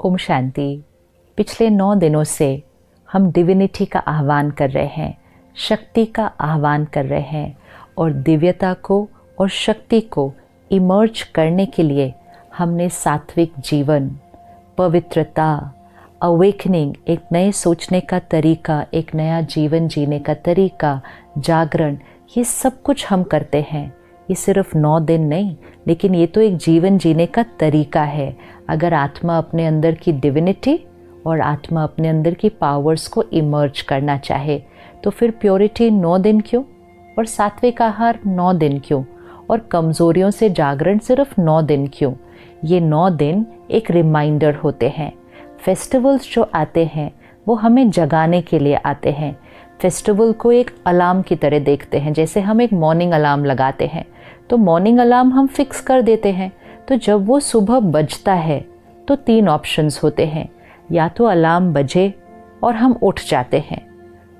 ओम शांति। पिछले 9 दिनों से हम डिविनिटी का आह्वान कर रहे हैं, शक्ति का आह्वान कर रहे हैं और दिव्यता को और शक्ति को इमर्ज करने के लिए हमने सात्विक जीवन, पवित्रता, अवेकनिंग, एक नए सोचने का तरीका, एक नया जीवन जीने का तरीका, जागरण, ये सब कुछ हम करते हैं। ये सिर्फ 9 दिन नहीं, लेकिन ये तो एक जीवन जीने का तरीका है। अगर आत्मा अपने अंदर की डिविनिटी और आत्मा अपने अंदर की पावर्स को इमर्ज करना चाहे तो फिर प्योरिटी 9 दिन क्यों, और सात्विक आहार 9 दिन क्यों, और कमज़ोरियों से जागरण सिर्फ 9 दिन क्यों। ये 9 दिन एक रिमाइंडर होते हैं। फेस्टिवल्स जो आते हैं वो हमें जगाने के लिए आते हैं। फेस्टिवल को एक अलार्म की तरह देखते हैं। जैसे हम एक मॉर्निंग अलार्म लगाते हैं तो मॉर्निंग अलार्म हम फिक्स कर देते हैं, तो जब वो सुबह बजता है तो 3 ऑप्शंस होते हैं। या तो अलार्म बजे और हम उठ जाते हैं,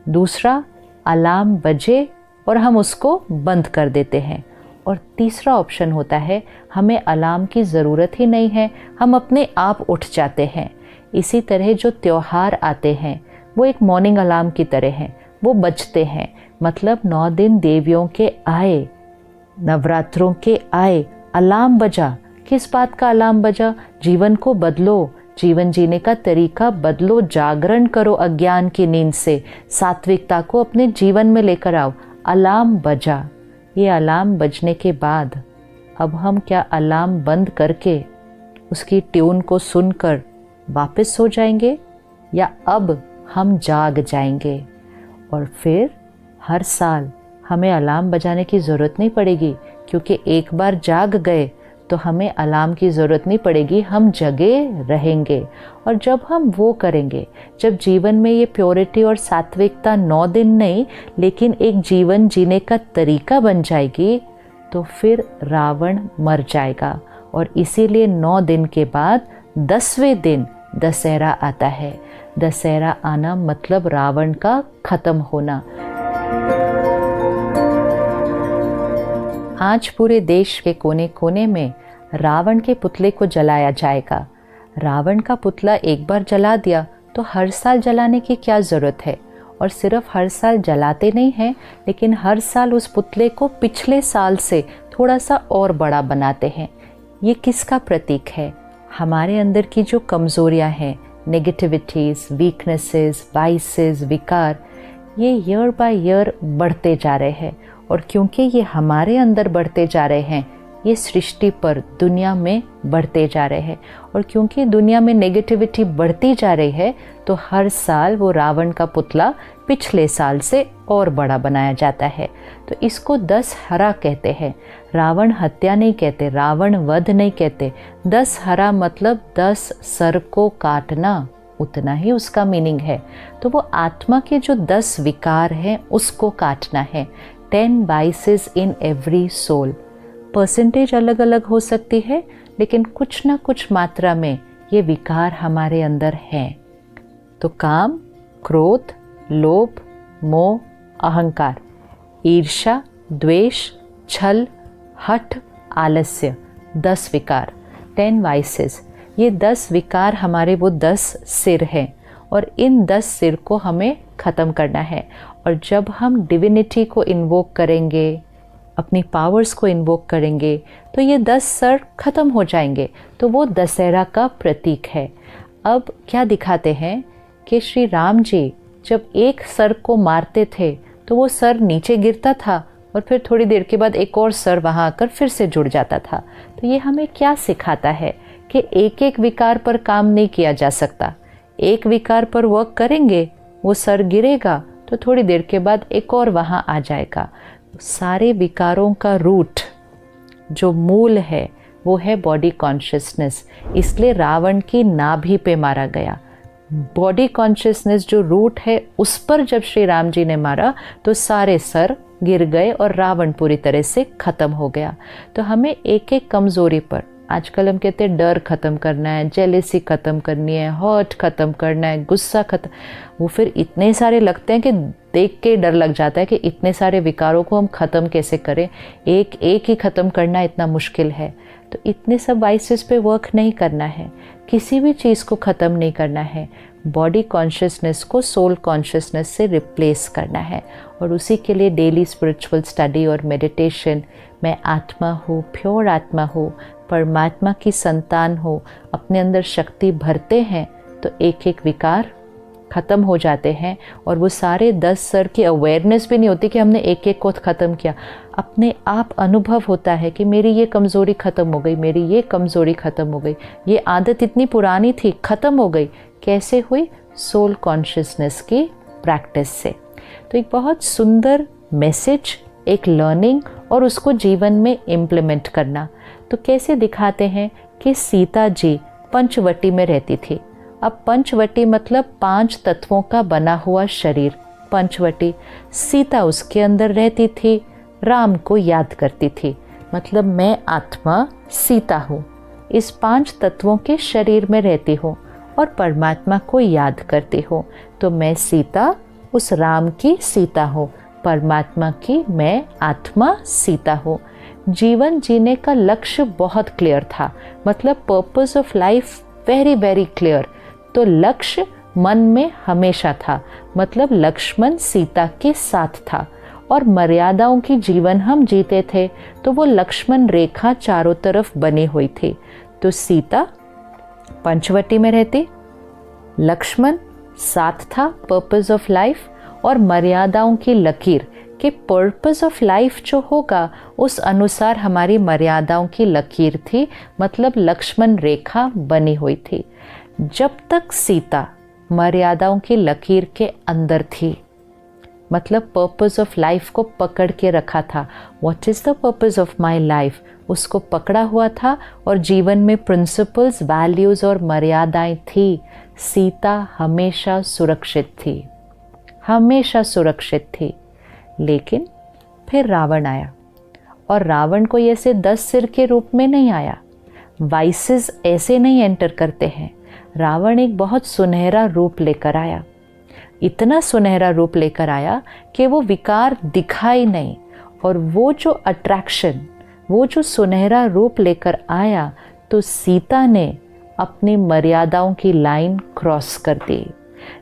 दूसरा अलार्म बजे और हम उसको बंद कर देते हैं, और तीसरा ऑप्शन होता है हमें अलार्म की ज़रूरत ही नहीं है, हम अपने आप उठ जाते हैं। इसी तरह जो त्यौहार आते हैं वो एक मॉर्निंग अलार्म की तरह हैं, वो बजते हैं। मतलब 9 दिन देवियों के आए, नवरात्रों के आए, अलार्म बजा। किस बात का अलार्म बजा? जीवन को बदलो, जीवन जीने का तरीका बदलो, जागरण करो अज्ञान की नींद से, सात्विकता को अपने जीवन में लेकर आओ। अलार्म बजा। ये अलार्म बजने के बाद अब हम क्या अलार्म बंद करके उसकी ट्यून को सुनकर वापस सो जाएंगे, या अब हम जाग जाएंगे? और फिर हर साल हमें अलार्म बजाने की ज़रूरत नहीं पड़ेगी, क्योंकि एक बार जाग गए तो हमें अलार्म की ज़रूरत नहीं पड़ेगी, हम जगे रहेंगे। और जब हम वो करेंगे, जब जीवन में ये प्योरिटी और सात्विकता 9 दिन नहीं लेकिन एक जीवन जीने का तरीका बन जाएगी, तो फिर रावण मर जाएगा। और इसीलिए 9 दिन के बाद 10वें दिन दशहरा आता है। दशहरा आना मतलब रावण का खत्म होना। आज पूरे देश के कोने कोने में रावण के पुतले को जलाया जाएगा। रावण का पुतला एक बार जला दिया तो हर साल जलाने की क्या ज़रूरत है? और सिर्फ हर साल जलाते नहीं हैं, लेकिन हर साल उस पुतले को पिछले साल से थोड़ा सा और बड़ा बनाते हैं। ये किसका प्रतीक है? हमारे अंदर की जो कमज़ोरियाँ हैं, नेगेटिविटीज़, वीकनेसेस, वाइसेस, विकार, ये ईयर बाय ईयर बढ़ते जा रहे हैं। और क्योंकि ये हमारे अंदर बढ़ते जा रहे हैं, ये सृष्टि पर, दुनिया में बढ़ते जा रहे हैं। और क्योंकि दुनिया में नेगेटिविटी बढ़ती जा रही है, तो हर साल वो रावण का पुतला पिछले साल से और बड़ा बनाया जाता है। तो इसको दशहरा कहते हैं। रावण हत्या नहीं कहते, रावण वध नहीं कहते। दशहरा मतलब 10 सर को काटना, उतना ही उसका मीनिंग है। तो वो आत्मा के जो 10 विकार हैं उसको काटना है। 10 vices in every soul। Percentage अलग अलग हो सकती है, लेकिन कुछ ना कुछ मात्रा में ये विकार हमारे अंदर हैं। तो काम, क्रोध, लोभ, मोह, अहंकार, ईर्ष्या, द्वेष, छल, हठ, आलस्य, 10 विकार, 10 vices। ये 10 विकार हमारे वो 10 सिर हैं, और इन 10 सिर को हमें ख़त्म करना है। और जब हम डिविनिटी को इन्वोक करेंगे, अपनी पावर्स को इन्वोक करेंगे, तो ये 10 सर ख़त्म हो जाएंगे। तो वो दशहरा का प्रतीक है। अब क्या दिखाते हैं कि श्री राम जी जब एक सर को मारते थे तो वो सर नीचे गिरता था, और फिर थोड़ी देर के बाद एक और सर वहाँ आकर फिर से जुड़ जाता था। तो ये हमें क्या सिखाता है कि एक एक विकार पर काम नहीं किया जा सकता। एक विकार पर वर्क करेंगे, वो सर गिरेगा तो थोड़ी देर के बाद एक और वहाँ आ जाएगा। सारे विकारों का रूट, जो मूल है, वो है बॉडी कॉन्शियसनेस। इसलिए रावण की नाभि पे मारा गया। बॉडी कॉन्शियसनेस जो रूट है, उस पर जब श्री राम जी ने मारा तो सारे सर गिर गए और रावण पूरी तरह से ख़त्म हो गया। तो हमें एक एक कमज़ोरी पर, आजकल हम कहते हैं डर ख़त्म करना है, जेलेसी ख़त्म करनी है, हर्ट ख़त्म करना है, गुस्सा ख़त्म, वो फिर इतने सारे लगते हैं कि देख के डर लग जाता है कि इतने सारे विकारों को हम ख़त्म कैसे करें। एक एक ही ख़त्म करना इतना मुश्किल है। तो इतने सब वाइसेस पे वर्क नहीं करना है, किसी भी चीज़ को ख़त्म नहीं करना है। बॉडी कॉन्शियसनेस को सोल कॉन्शियसनेस से रिप्लेस करना है, और उसी के लिए डेली स्पिरिचुअल स्टडी और मेडिटेशन। मैं आत्मा हूँ, प्योर आत्मा हूँ, परमात्मा की संतान हो, अपने अंदर शक्ति भरते हैं तो एक एक विकार ख़त्म हो जाते हैं। और वो सारे 10 स्तर की अवेयरनेस भी नहीं होती कि हमने एक एक को ख़त्म किया, अपने आप अनुभव होता है कि मेरी ये कमज़ोरी ख़त्म हो गई, मेरी ये कमज़ोरी ख़त्म हो गई, ये आदत इतनी पुरानी थी ख़त्म हो गई। कैसे हुई? सोल कॉन्शियसनेस की प्रैक्टिस से। तो एक बहुत सुंदर मैसेज, एक लर्निंग, और उसको जीवन में इम्प्लीमेंट करना। तो कैसे दिखाते हैं कि सीता जी पंचवटी में रहती थी। अब पंचवटी मतलब 5 तत्वों का बना हुआ शरीर, पंचवटी। सीता उसके अंदर रहती थी, राम को याद करती थी। मतलब मैं आत्मा सीता हूँ, इस 5 तत्वों के शरीर में रहती हूँ और परमात्मा को याद करती हूँ। तो मैं सीता उस राम की सीता हूँ, परमात्मा की मैं आत्मा सीता हूँ। जीवन जीने का लक्ष्य बहुत क्लियर था, मतलब purpose of life very very clear. तो लक्ष्य मन में हमेशा था, मतलब लक्ष्मण सीता के साथ था, और मर्यादाओं की जीवन हम जीते थे, तो वो लक्ष्मण रेखा चारों तरफ बनी हुई थी। तो सीता पंचवटी में रहती, लक्ष्मण साथ था, पर्पस ऑफ लाइफ, और मर्यादाओं की लकीर कि पर्पस ऑफ लाइफ जो होगा उस अनुसार हमारी मर्यादाओं की लकीर थी, मतलब लक्ष्मण रेखा बनी हुई थी। जब तक सीता मर्यादाओं की लकीर के अंदर थी, मतलब पर्पस ऑफ लाइफ को पकड़ के रखा था, what is the purpose of my life, उसको पकड़ा हुआ था, और जीवन में प्रिंसिपल्स, वैल्यूज़ और मर्यादाएं थी। सीता हमेशा सुरक्षित थी, हमेशा सुरक्षित थी। लेकिन फिर रावण आया, और रावण को ऐसे 10 सिर के रूप में नहीं आया। वाइसेस ऐसे नहीं एंटर करते हैं। रावण एक बहुत सुनहरा रूप लेकर आया, इतना सुनहरा रूप लेकर आया कि वो विकार दिखा ही नहीं। और वो जो अट्रैक्शन, वो जो सुनहरा रूप लेकर आया, तो सीता ने अपनी मर्यादाओं की लाइन क्रॉस कर दी।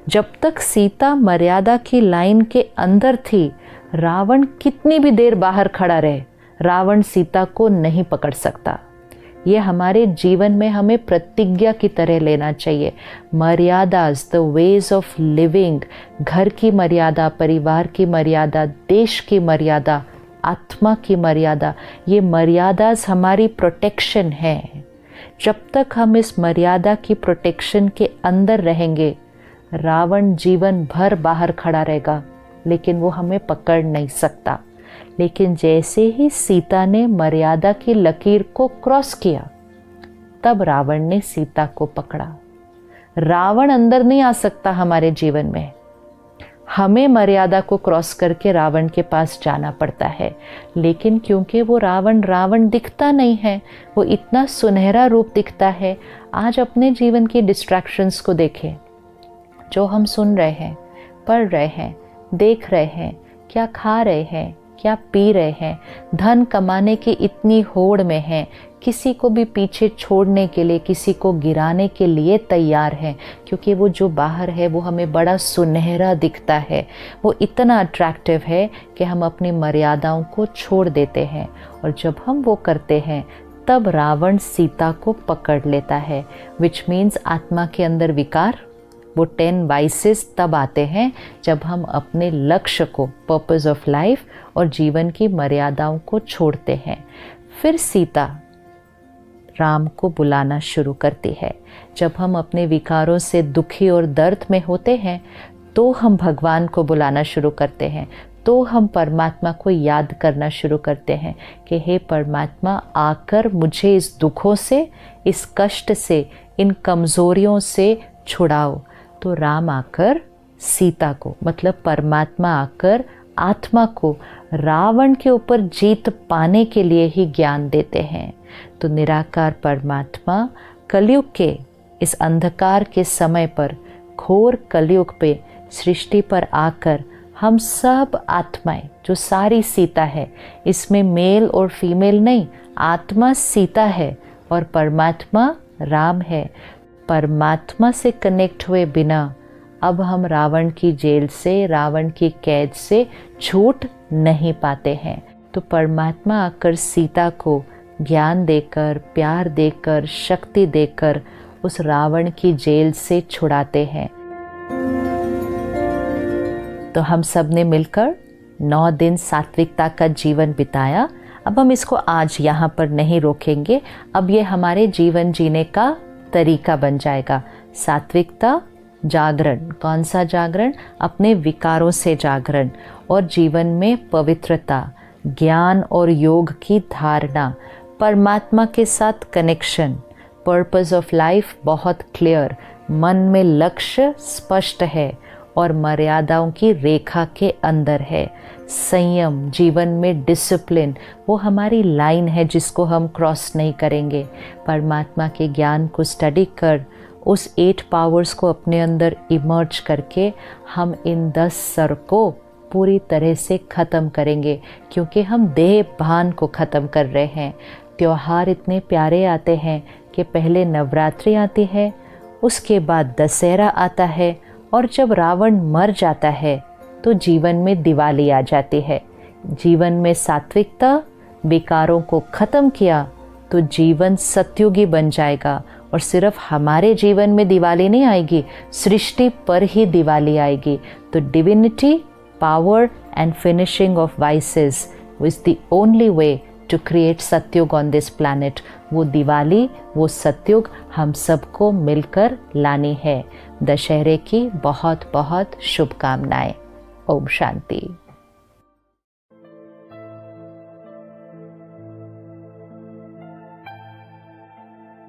जब तक सीता मर्यादा की लाइन के अंदर थी, रावण कितनी भी देर बाहर खड़ा रहे, रावण सीता को नहीं पकड़ सकता। ये हमारे जीवन में हमें प्रतिज्ञा की तरह लेना चाहिए। मर्यादाज, द वेज ऑफ लिविंग, घर की मर्यादा, परिवार की मर्यादा, देश की मर्यादा, आत्मा की मर्यादा, ये मर्यादाज हमारी प्रोटेक्शन है। जब तक हम इस मर्यादा की प्रोटेक्शन के अंदर रहेंगे, रावण जीवन भर बाहर खड़ा रहेगा, लेकिन वो हमें पकड़ नहीं सकता। लेकिन जैसे ही सीता ने मर्यादा की लकीर को क्रॉस किया, तब रावण ने सीता को पकड़ा। रावण अंदर नहीं आ सकता हमारे जीवन में, हमें मर्यादा को क्रॉस करके रावण के पास जाना पड़ता है। लेकिन क्योंकि वो रावण दिखता नहीं है, वो इतना सुनहरा रूप दिखता है। आज अपने जीवन की डिस्ट्रैक्शंस को देखें, जो हम सुन रहे हैं, पढ़ रहे हैं, देख रहे हैं, क्या खा रहे हैं, क्या पी रहे हैं, धन कमाने की इतनी होड़ में हैं, किसी को भी पीछे छोड़ने के लिए, किसी को गिराने के लिए तैयार हैं, क्योंकि वो जो बाहर है वो हमें बड़ा सुनहरा दिखता है, वो इतना अट्रैक्टिव है कि हम अपनी मर्यादाओं को छोड़ देते हैं। और जब हम वो करते हैं, तब रावण सीता को पकड़ लेता है, विच मीन्स आत्मा के अंदर विकार, वो 10 वाइसेस तब आते हैं जब हम अपने लक्ष्य को, पर्पस ऑफ लाइफ और जीवन की मर्यादाओं को छोड़ते हैं। फिर सीता राम को बुलाना शुरू करती है। जब हम अपने विकारों से दुखी और दर्द में होते हैं, तो हम भगवान को बुलाना शुरू करते हैं, तो हम परमात्मा को याद करना शुरू करते हैं कि हे परमात्मा, आकर मुझे इस दुखों से, इस कष्ट से, इन कमज़ोरियों से छुड़ाओ। तो राम आकर सीता को, मतलब परमात्मा आकर आत्मा को रावण के ऊपर जीत पाने के लिए ही ज्ञान देते हैं। तो निराकार परमात्मा कलयुग के इस अंधकार के समय पर, घोर कलयुग पे सृष्टि पर आकर हम सब आत्माएं, जो सारी सीता है, इसमें मेल और फीमेल नहीं, आत्मा सीता है और परमात्मा राम है। परमात्मा से कनेक्ट हुए बिना अब हम रावण की जेल से, रावण की कैद से छूट नहीं पाते हैं। तो परमात्मा आकर सीता को ज्ञान देकर, प्यार देकर, शक्ति देकर उस रावण की जेल से छुड़ाते हैं। तो हम सब ने मिलकर 9 दिन सात्विकता का जीवन बिताया। अब हम इसको आज यहाँ पर नहीं रोकेंगे, अब ये हमारे जीवन जीने का तरीका बन जाएगा। सात्विकता, जागरण। कौन सा जागरण? अपने विकारों से जागरण, और जीवन में पवित्रता, ज्ञान और योग की धारणा, परमात्मा के साथ कनेक्शन, पर्पस ऑफ लाइफ बहुत क्लियर, मन में लक्ष्य स्पष्ट है और मर्यादाओं की रेखा के अंदर है। संयम, जीवन में डिसिप्लिन, वो हमारी लाइन है जिसको हम क्रॉस नहीं करेंगे। परमात्मा के ज्ञान को स्टडी कर उस 8 पावर्स को अपने अंदर इमर्ज करके हम इन 10 सर को पूरी तरह से ख़त्म करेंगे, क्योंकि हम देह भान को ख़त्म कर रहे हैं। त्योहार इतने प्यारे आते हैं कि पहले नवरात्रि आती है, उसके बाद दशहरा आता है, और जब रावण मर जाता है तो जीवन में दिवाली आ जाती है। जीवन में सात्विकता, विकारों को ख़त्म किया तो जीवन सत्युगी बन जाएगा। और सिर्फ हमारे जीवन में दिवाली नहीं आएगी, सृष्टि पर ही दिवाली आएगी। तो divinity, power and finishing of vices is the only way to create Satyug on this planet. वो दिवाली, वो सत्युग हम सबको मिलकर लानी है। दशहरे की बहुत बहुत शुभकामनाएं। ओम शांति।